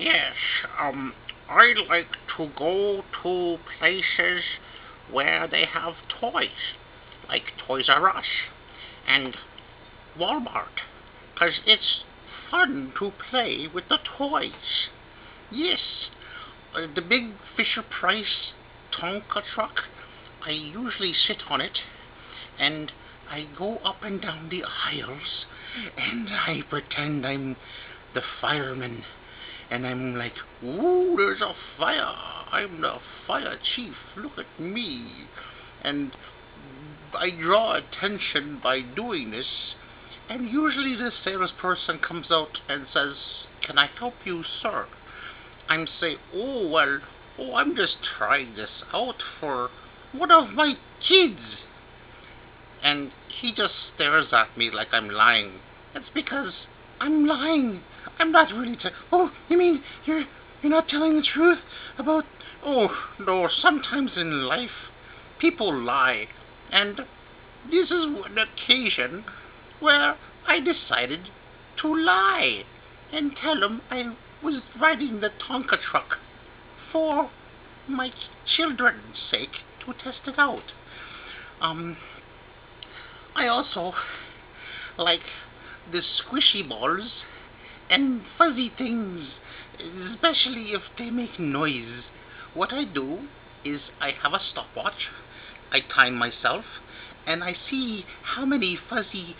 Yes, I like to go to places where they have toys, like Toys R Us and Walmart, 'cause it's fun to play with the toys. Yes, the big Fisher Price Tonka truck, I usually sit on it and I go up and down the aisles and I pretend I'm the fireman and I'm like, ooh, there's a fire. I'm the fire chief. Look at me. And I draw attention by doing this. And usually the salesperson comes out and says, can I help you, sir? I'm say, oh, well, I'm just trying this out for one of my kids. And he just stares at me like I'm lying. That's because I'm lying. I'm not really oh, you mean you're not telling the truth about oh no, sometimes in life people lie. And this is one occasion where I decided to lie and tell him I was riding the Tonka truck for my children's sake to test it out. Um, I also like the squishy balls and fuzzy things, especially if they make noise. What I do is I have a stopwatch, I time myself, and I see how many fuzzy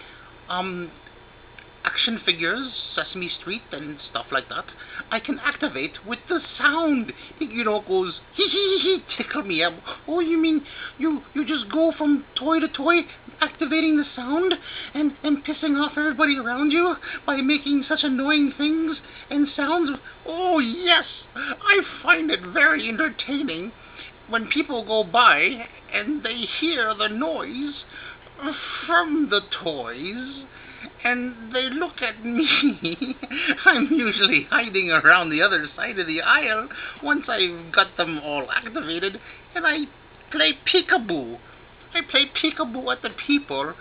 um action figures, Sesame Street and stuff like that, I can activate with the sound. It goes hee hee hee, tickle me. Oh, you mean you just go from toy to toy, activating the sound and pissing off everybody around you by making such annoying things and sounds? Oh yes, I find it very entertaining when people go by and they hear the noise from the toys and they look at me. I'm usually hiding around the other side of the aisle once I've got them all activated, and I play peekaboo. I play peekaboo at the people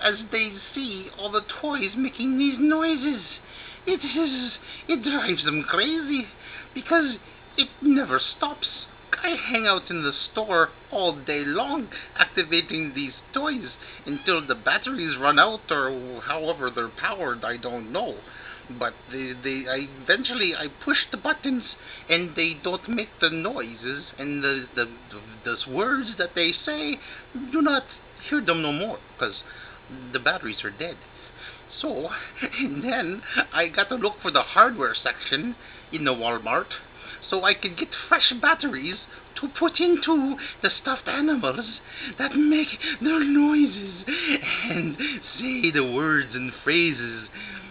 as they see all the toys making these noises. It drives them crazy because it never stops. I hang out in the store all day long activating these toys until the batteries run out or however they're powered, I don't know. But I eventually I push the buttons and they don't make the noises and the words that they say do not hear them no more because the batteries are dead. So, and then I got to look for the hardware section in the Walmart so I could get fresh batteries to put into the stuffed animals that make their noises and say the words and phrases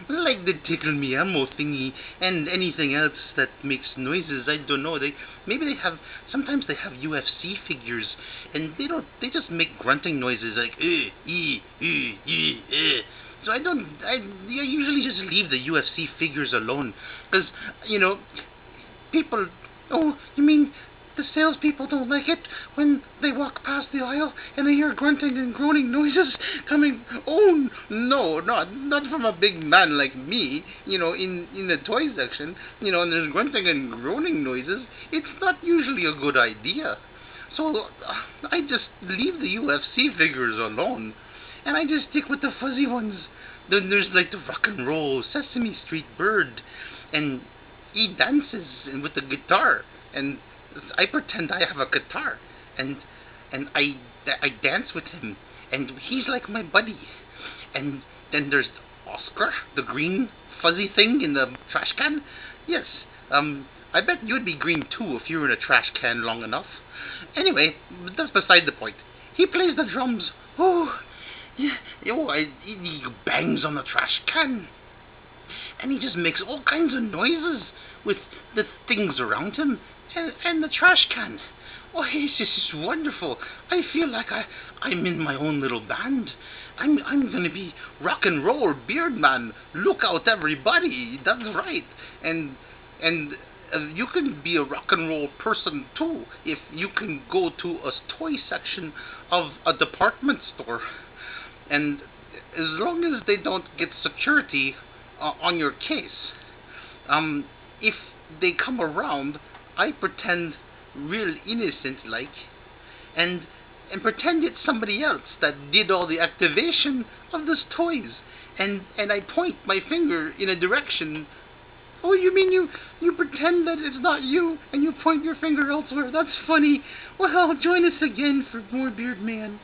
like the tickle me elmo thingy and anything else that makes noises. I don't know. Sometimes they have UFC figures and they just make grunting noises like so I usually just leave the UFC figures alone because people. Oh, you mean the salespeople don't like it when they walk past the aisle and they hear grunting and groaning noises coming? Oh no, not from a big man like me. In the toy section, and there's grunting and groaning noises. It's not usually a good idea. So I just leave the UFC figures alone, and I just stick with the fuzzy ones. Then there's like the rock and roll Sesame Street bird, and he dances with the guitar, and I pretend I have a guitar, and I dance with him, and he's like my buddy. And then there's Oscar, the green fuzzy thing in the trash can. Yes, I bet you'd be green too if you were in a trash can long enough. Anyway, that's beside the point. He plays the drums. Oh, yeah, he bangs on the trash can and he just makes all kinds of noises with the things around him and the trash can. Oh, it's just wonderful. I feel like I'm in my own little band. I'm gonna be rock and roll beard man. Look out, everybody! That's right. And you can be a rock and roll person too if you can go to a toy section of a department store, and as long as they don't get security on your case. If they come around, I pretend real innocent like, and pretend it's somebody else that did all the activation of those toys, and I point my finger in a direction. Oh, you mean you pretend that it's not you, and you point your finger elsewhere? That's funny. Well, join us again for more Beard Man.